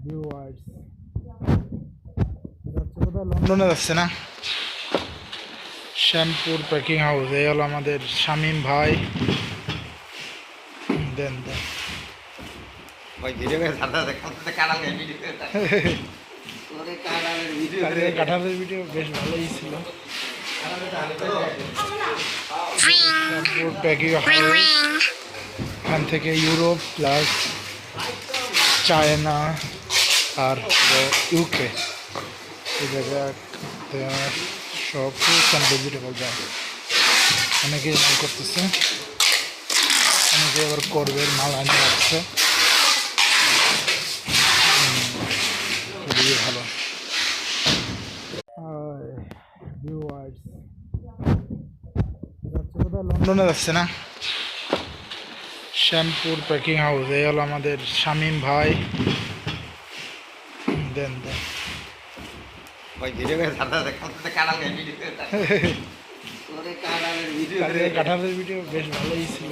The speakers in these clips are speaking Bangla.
ভিউয়ার্স যাচ্ছে কোথাও লন্ডনে যাচ্ছে না শ্যামপুর প্যাকিং হাউস। এই হলো আমাদের শামীম ভাই। দেন দেন কাঁঠালের ভিডিও বেশ ভালোই ছিল। শ্যামপুর প্যাকিং হাউস, এখান থেকে ইউরোপ প্লাস চায়না আর ইউকে এই জায়গায় সব ফ্রুটস অ্যান্ড ভেজিটেবল যায়। অনেকে মাল করতেছে, অনেকে আবার করবে, মাল আনে রাখছে। খুবই ভালো। ভিউয়ার্স যাচ্ছে কোথাও লন্ডনে যাচ্ছে না শ্যামপুর প্যাকিং হাউস। এই হলো আমাদের শামীম ভাই। দেন দেন কাঁঠালের ভিডিও বেশ ভালোই ছিল।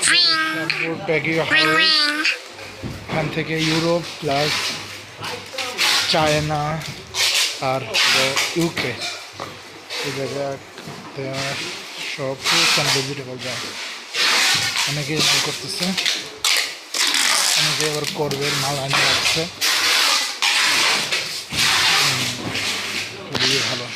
শ্যামপুর প্যাকিং হাউস, এখান থেকে ইউরোপ প্লাস চায়না আর ইউকে এই জায়গায় সব ফ্রুটস অ্যান্ড ভেজিটেবল যায়। অনেকে মাল করতেছে, অনেকে আবার করবে, মাল আনে রাখছে। খুবই ভালো।